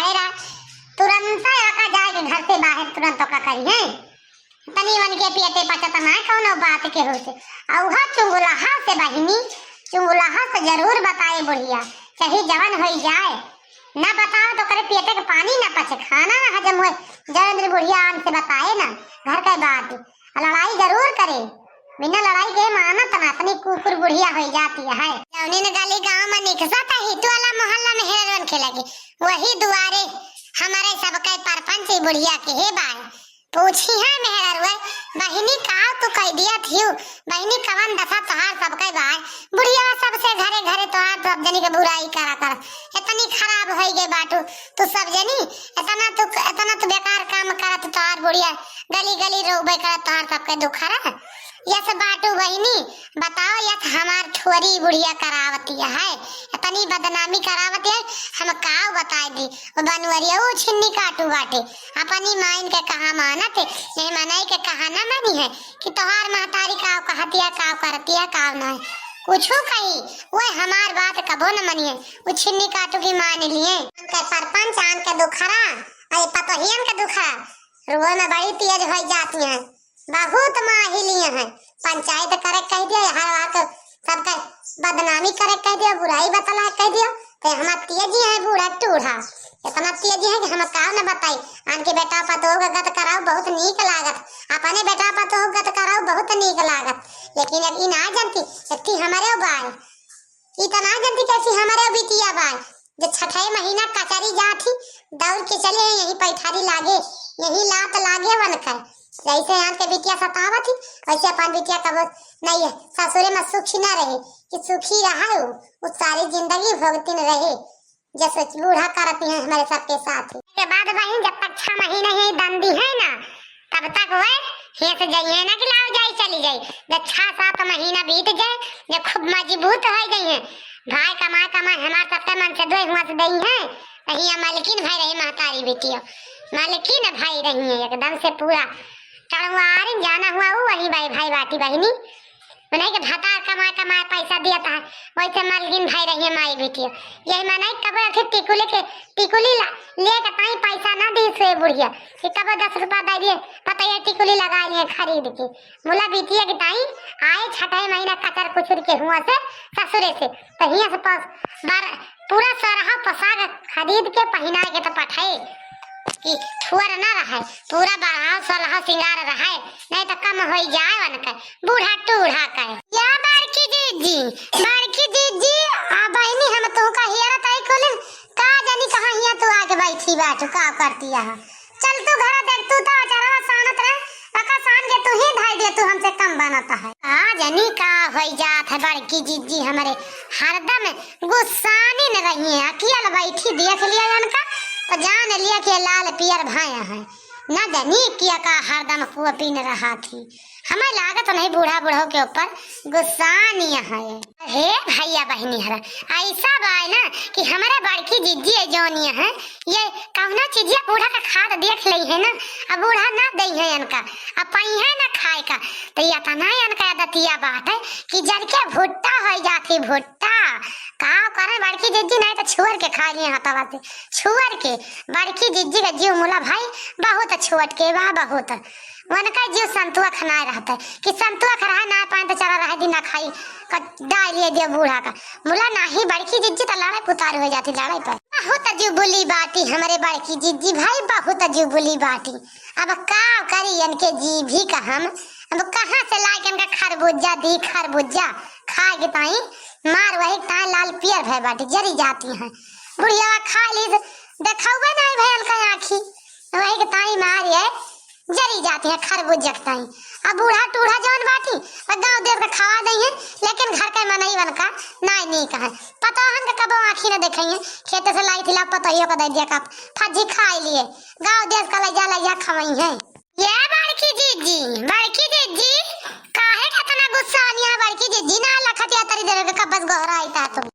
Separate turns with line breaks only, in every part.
खड़े रहा तुरंत का जाए घर से बाहर तुरंत का करी है तनी वन के पियते पचत ना कौनो बात के होते औहा चुंगुलाहा से बहिनी चुंगुलाहा से जरूर बताए बुढ़िया चाहे जवन हो जाए ना बताओ तो करे पियते के पानी ना पचे खाना ना हजम हो जरूर बुढ़िया आन से बताए ना घर का बात लड़ाई जरूर करे बिना लड़ाई के मानत ना अपनी कुकुर बुढ़िया हो जाती है जौनी ने गली गांव में निकसा था हित वाला मोहल्ला में हेरन खेलेगी वही दुआरे हमारे सबके परपंच बुढ़िया के हे बाय पूछी है मेहररुए बहिनी का तू कह दिया थी बहिनी कवन दशा तोहार सबके बाय बुढ़िया सबसे घरे घरे तोहार सब जनी के बुराई करा कर इतनी खराब हो गई बाटू तू सब जनी इतना तू बेकार काम करत तोहार बुढ़िया गली गली रोबे करत तोहार सबके दुखरा यस बाटू बहिनी बताओ यस हमार छोरी बुढ़िया करावती है इतनी बदनामी करावती है हम काव बताए दी वो बनवरिया वो छिन्नी काटू बाटे अपनी माइन के कहा मानत है नहीं मनाई के कहा ना मानी है कि तोहार महतारी काव कहती है काव करती है काव ना कुछ कही वो हमार बात कबो न मनिए वो छिन्नी काटू की मान लिए के सरपंच आन के दुखरा अरे पतोहियन के दुखरा रुआ में बड़ी तेज हो जाती है बहुत माहिलियां हैं पंचायत करे कह दिया हर बात सबका बदनामी करे कह दिया बुराई बतला कह दिया तो हम तेजी है बूढ़ा टूढ़ा इतना तेजी है कि हम काम न बताई आन के बेटा पतो गत कराओ बहुत नीक लागत अपने बेटा पतो गत कराओ बहुत नीक लागत लेकिन अब ई ना जानती इतनी हमारे बाय ई तो ना जानती कैसी हमारे बिटिया बाय जो छठे महीना कचरी जाती दौड़ के चले यही पैठारी लागे यही लात लागे बनकर जैसे यहाँ के बिटिया सतावत थी वैसे अपन बिटिया कब नहीं है ससुरे में सुखी न रहे कि सुखी रहा वो सारी जिंदगी भोगती न रहे जैसे बूढ़ा करती है हमारे सबके साथ के बाद बहन जब तक 6 महीने ही दंदी है ना तब तक वह हे से जाइए ना कि लाओ जाए चली जाए जब 6-7 महीना बीत जाए जब खूब मजबूत हो गई है भाई कमा हमारे सबके मन से दो हुआ से दई है कहीं मालकिन भाई रही महतारी बेटिया मालकिन भाई रही है एकदम से पूरा चढ़वारी जाना हुआ वो वही भाई बाटी बहनी मनाई के भाता कमा पैसा दिया था वैसे मालकिन भाई रही है माई बेटी यही मनाई कब टिकुली ले के ताई पैसा ना दी से बुढ़िया कि कब 10 रुपया दे दिए पता है टिकुली लगा लिए खरीद के मुला बेटिया के ताई आए 6 महीना कचर कुचर के हुआ से ससुरे से तो हिया से पूरा सरहा पोशाक खरीद के पहना के तो पठाए कि ठुअर ना रहे पूरा बढ़ाओ सलहा सिंगार रहे नहीं तो कम हो जाए वनकर बूढ़ा टूढ़ा कहे या बड़की दीदी आ बहनी हम तो का हियर ताई कोले का जानी कहां हिया तू आके बैठी बैठ का करती है चल तू घर देख तू तो चरवा सानत रहे पका सान के तू ही धाई दे तू हमसे कम बनता है आ जानी का हो जात है बड़की दीदी हमारे हरदम गुस्सानी न रही है अकेले बैठी देख लिया इनका तो जान लिया कि लाल पियर भाया है ना जानी किया का हरदम कुआ पीन रहा थी हमें लागत नहीं बूढ़ा बूढ़ों के ऊपर गुस्सा नहीं है हे भैया बहनी हरा ऐसा बाय ना कि हमारे बड़की जिज्जी है जोनिया है ये कहना चीजिया बूढ़ा का खाद देख ली है ना अब बूढ़ा ना दे है इनका अब पई है ना खाए का तो ये तना इनका दतिया बात है कि जड़ के भुट्टा हो जाती भुट्टा का करे बड़की जिज्जी नहीं तो छुअर के खा लिए हतावा से छुअर के बड़की जिज्जी का जीव मुला भाई बहुत छुअट के बा बहुत उनका जीव संतुआ खाना रहता है कि संतुआ खा रहा ना पाए तो चला रहा दिन ना खाई डाल लिए दिया बूढ़ा का मुला नहीं बड़की जिज्जी तो लड़ाई पुतार हो जाती लड़ाई पर बहुत अजीब बोली बाटी हमारे बड़की जिज्जी भाई बहुत अजीब बोली बाटी अब का करी इनके जी भी का हम अब कहाँ से लाके इनका खरबूजा दी खरबूजा खाए के ताई मार वही ताई लाल पियर भय बाटी जरी जाती है बुढ़िया खा ली देखावे नहीं भैया का आँखी वही के ताई मारी है जरी जाती है खरबूजा के ताई अब बूढ़ा टूढ़ा जौन बाटी और गाँव देव का खवा दी है लेकिन घर का मनई बन का नहीं कहा पता हन के कबो आँखी न देखेंगे खेत से लाई थी ला पतोहियो का दे दिया का फजी खाई लिए गाँव देव का लजा खवाई है ये बड़की जीजी काहे का तना गुस्सा आनिया बड़की जीजी ना लखतिया तरी देर के कबस गहराई ता तुम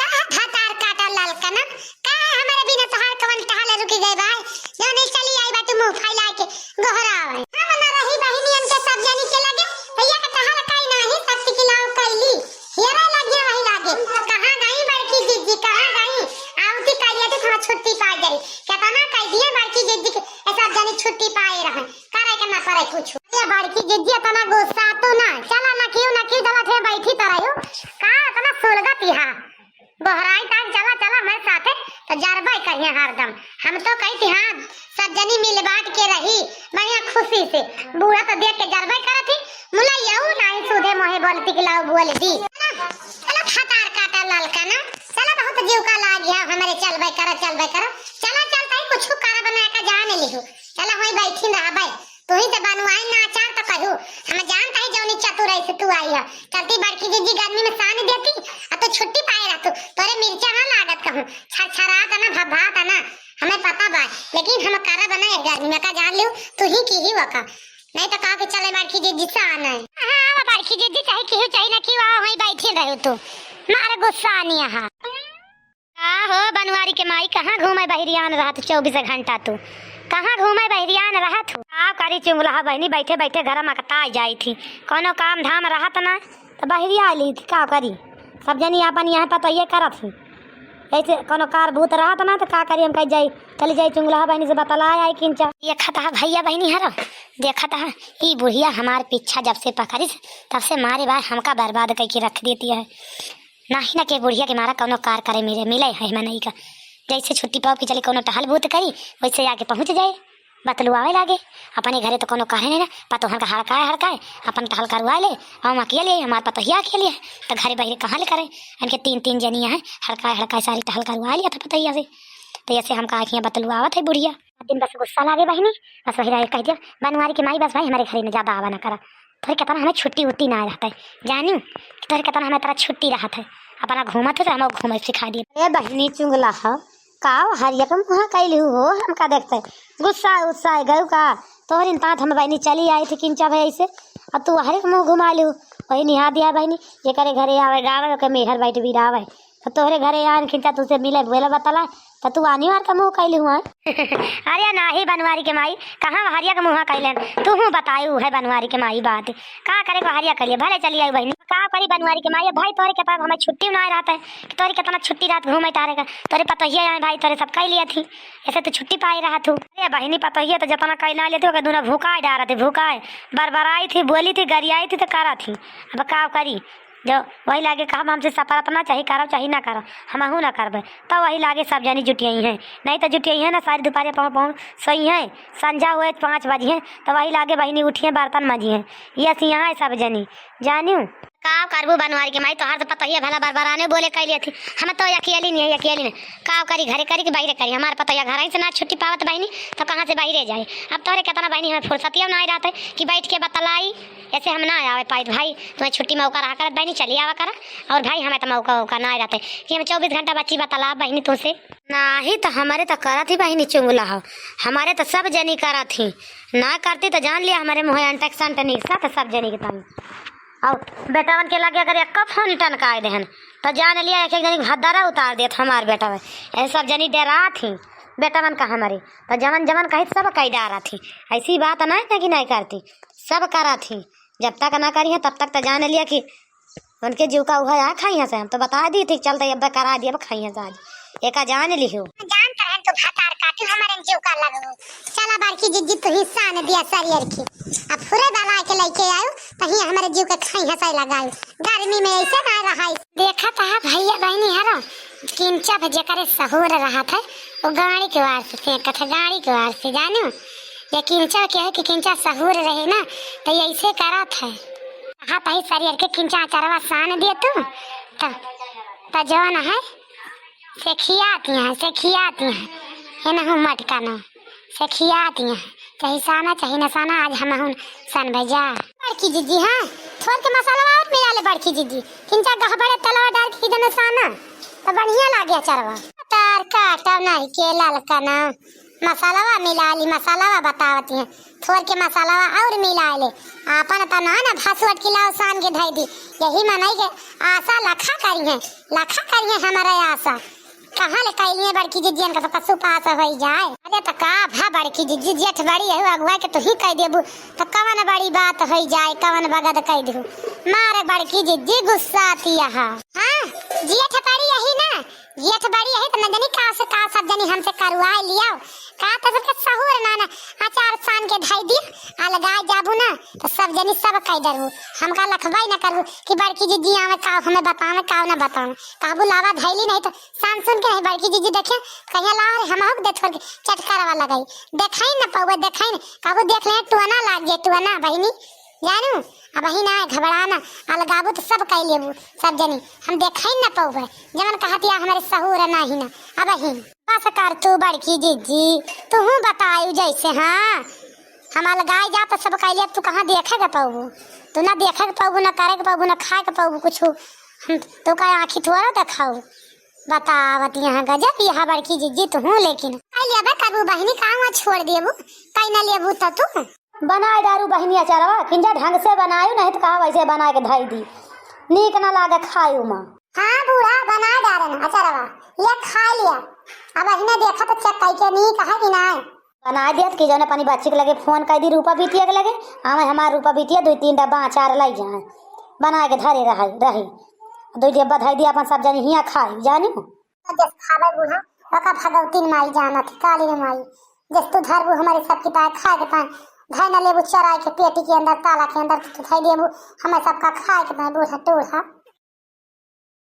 कहां भातार काटा लाल कना का हमारे बिना तहार कवन टहले रुकी गए भाई जो नहीं चली आई बात मुंह फैला के गहरावे हम ना रही बहनियन के सब जानी के लगे भैया का टहल काई नाही शक्ति की लाव कैली हेरा लगे वही लागे कहां गई बड़की जीजी कहां गई आवती कालिया तो थोड़ा छुट्टी पा गई करी केतना कह दिए बड़की जिद्दी के ऐसा जानी छुट्टी पाए रहे करे के ना करे कुछ ये बड़की जिद्दी तना गुस्सा तो ना चला ना क्यों चला थे बैठी तरयो का तना सोलगत यहां बहराई तक चला चला मेरे साथे तो जरबा कहिए हरदम हम तो कहती हां सब जनी मिल बांट के रही बढ़िया खुशी से बूढ़ा तो देख के जरबा करत थी मुला यऊ नहीं सुधे मोहे बोलती कि लाओ बोल दी चला खतार काटा ललका ना चला बहुत जीव का लाग गया हमारे चलबे कर चला चलता ही कुछ कर बना का जान लिहु चला होई बैठी रहबे तू ही तो बनवाई ना अचार तो कहू हम जानता ही जौनी चतुर से तू आई है चलती बड़की जीजी गर्मी में सान देती अब तो छुट्टी पाए रह तू तोरे मिर्चा ना लागत कहूं छरछरात ना भभात ना हमें पता बा लेकिन हम करा बना गर्मी में का जान लियो तू ही की ही वका नहीं तो कहा के चले बड़की जीजी से आना है हां बड़की जीजी चाहे की चाहिए ना कि वहां बैठी रहो तू मारे गुस्सा नहीं हां हो बनवारी के माई कहां घूमे बहरियान रहत 24 घंटा तू कहां घूमे बहरियान रहत का करी चुंगला बहनी बैठे बैठे घर में कता जाई थी कोनो काम धाम रहत ना तो बहरिया ली थी का करी सब जनी अपन यहां पर तो ये करत थी ऐसे कोनो कार भूत रहत ना तो का करी हम कह जाई चली जाई चुंगला बहनी से बतलाया आई किंचा ये खता भैया बहनी हरो देखा था ई बुढ़िया हमारे पीछा जब से पकड़ी तब से मारे बार हमका बर्बाद करके रख देती है नहीं ना के बुढ़िया के मारा कोनो कार करे मेरे मिले है मैं नहीं का जैसे छुट्टी पाओ कि चले कोनो टहल भूत करी वैसे आके पहुंच जाए बतलुआवे लागे अपने घरे तो कोनो कहे नहीं ना पतो हर का हड़काए अपन टहल करवा ले हम अकेले हमारे पतोहिया अकेले है तो घरे बहरे कहाँ ले करे इनके तीन जनिया है हड़काए सारी टहल करवा लिया था पतोहिया से तो ऐसे हम कहा बतलुआवत है बुढ़िया दिन बस गुस्सा लागे बहनी बस वही कह दिया बनवारी की माई बस भाई हमारे घरे में ज्यादा आवा ना करा थोड़ी कहता हमें छुट्टी उट्टी ना रहता है जानी थोड़ी कहता हमें तरह छुट्टी रहता है अपना घूमत है तो हम घूमे सिखा दिए बहनी चुंगला है का हरिया कम वहाँ कैलू हो हम का देखते गुस्सा गऊ का तोहरी तात हम बहनी चली आई थी किंचा भाई से और तू हरे मुँह घुमा लू वही निहा दिया बहनी ये करे घरे आवे गावे के मेहर बैठ भी रावे तो तोहरे घरे आन खिंचा तुझसे मिले बोले बतला तो तू आनी वार का मुँह कैली हुआ अरे नाही बनवारी के माई कहाँ हरिया का मुँह कैलन तू हूँ बतायू है बनवारी के माई बात का करे को हरिया करिए भले चली आई बहनी का करी बनवारी के माई भाई तोरे के पास हमें छुट्टी ना रहता है कि तोरे कितना छुट्टी रात घूमे तारे का तोरे पतोहिया है भाई तोरे सब कह लिया थी ऐसे तो छुट्टी पाई रहा तू अरे बहनी पतोहिया तो जितना कैला लेते हो दोनों भूखाए डारा थे भूखाए बरबराई थी बोली थी गरियाई थी तो करा थी अब का करी जो वही लागे कहा हमसे सफरत ना चाहिए करो चाहे ना करो हम हूँ ना करबे तो वही लागे सब जानी जुटियाई हैं नहीं तो जुटियाई है ना सारी दोपहर पहुँच सही है संझा हुए 5 बजे तो वही लागे बहनी उठिए बर्तन मजी हैं ये यहाँ है सब जनी जानियो का करबू बनवारी के माई तोहार तो पता ही है भला बरबराने बोले कैलिए थी हम तो अकेली नहीं का करी घरे करी कि बाहरे करी हमारे पता घर से ना छुट्टी पावत बहनी तो कहाँ से बाहरे जाए अब तोहरे कितना बहनी हमें फुर्सतिया ना रहते कि बैठ के बतलाई ऐसे हम ना आवे पाई भाई तुम्हें छुट्टी मौका रहा कर बहनी चली आवा करा और भाई हमें तो मौका ना रहते कि हम 24 घंटा बच्ची बतला बहनी तुझसे नहीं तो हमारे तो करा थी बहनी चुंगला हो हमारे तो सब जनी करा थी ना करती तो जान लिया हमारे मुँह एंटेक्सन टनिक सा तो सब जनी के तंग और बेटावन के लगे अगर एक फोन टनका देहन तो जान लिया एक जनी हदरा उतार दिया हमारे बेटा में ऐसे सब जनी डरा थी बेटावन का हमारी तो जमन कही सब कही डरा थी ऐसी बात नहीं कि नहीं करती सब करा थी जब तक ना करी है तब तक तो जान लिया कि उनके जीव का हुआ है खाई से हम तो बता दी थी चलते अब करा दिया खाई है आज एक जान लियो जान तो है तो भातार काटू हमारे जीव का लगो चला बारकी जिद्दी तो हिस्सा ने दिया सरियर की अब पूरे दला के लेके आयो तही हमारे जीव के खाई हंसाई लगाई गर्मी में ऐसे ना रहा देखा था भैया बहनी हरा किंचा भजे करे सहूर रहा था वो गाड़ी के वार से कथा गाड़ी के वार से जानो ये किंचा क्या है कि किंचा सहूर रहे ना तो ये ऐसे करा था हाँ तही सरियर के किंचा चरवा सान दिए तू तो जो ना है से खियाती हैं ये ना हूँ मटका ना से खियाती हैं चाहे साना चाहे नसाना आज हम हूँ सन भैया बड़की जीजी हाँ थोड़ के मसाला और मिला ले बड़की जीजी किंचा गह बड़े तलवा डाल के इधर नसाना तो बढ़िया लागे चरवा तार काटा नहीं के लाल का ना मसालावा मिला ली मसालावा बतावती हैं थोड़ के मसालावा और मिला ले आपन तो ना भासुअट खिलाओ सान के धई दी यही मनाई के आशा लखा करी है हमारा आशा कहाँ ले कैलिए बड़की जिज्जियन का तो कसु पास हो जाए अरे तो का भा बड़की जिज्जी जेठ बड़ी है अगुआ के तो ही कह देबू तो कवन बड़ी बात हो जाए कवन बगद कह दू मारे बड़की जिज्जी गुस्सा आती है हाँ जेठ बड़ी यही ना ये तो बड़ी है तो न जानी का से का सब जानी हमसे करवा लिया का तो सबके सहूर ना ना अचार सान के धाई दिया आ लगाए जाबू ना तो सब जानी सब कह डरू हमका लखवाई ना करू कि बड़की जीजी आवे का हमें बतावे का ना बतावे काबू लावा धैली नहीं तो सान सुन के बड़की जीजी देखे कहिया ला रे हम हक दे छोड़ के चटकारवा लगाई देखाई ना पावे देखाई काबू देख ले टुआना लाग जे टुआना बहिनी जानू अब ही ना घबराना अलगाबू तो सब कह लेबू सब जनी हम देखाई ना पाऊबे जमन कहतिया हमारे सहूर ना ही ना अब ही बस कर तू बड़की जीजी तू बतायू जैसे हाँ हम अलगाई जा तो सब कह ले तू कहाँ देखेगा पाऊबू तू ना देखेगा पाऊबू ना करेगा पाऊबू ना खाएगा पाऊबू कुछ हम तो का आँखी थोड़ा देखाऊ बतावत यहाँ गजब यहाँ बड़की जीजी तू लेकिन कह लिया कबू बहनी कहाँ छोड़ देबू कहीं ना लेबू तो तू
बनाए दारू बहनी अचारवा किंजा ढंग से बनायू नहीं तो कहा वैसे बना के धाई दी नीक ना लागे खायू माँ।
हाँ बूढ़ा बना डालन अचारवा ये खा लिया अब अहिने देखा तो चेक कई के नहीं कहा कि ना
बना दिया कि जौन अपनी बच्ची के लगे फोन कर दी रूपा बिटिया के लगे हमें हमार रूपा बिटिया 2-3 डब्बा अचार लाई जाए बना के धरे रही 2 डब्बा धाई दिया अपन सब जनी हियाँ खाई जानी
जस खावे बूढ़ा ओका भगवती माई जाना थी काली माई जस तू धरबू हमारे सब की पाए खाए के पाए धाई ना लेबू चराई के पेटी के अंदर ताला के अंदर तो खाई देबू हमें सबका खाए के पाए बूढ़ा टूढ़ा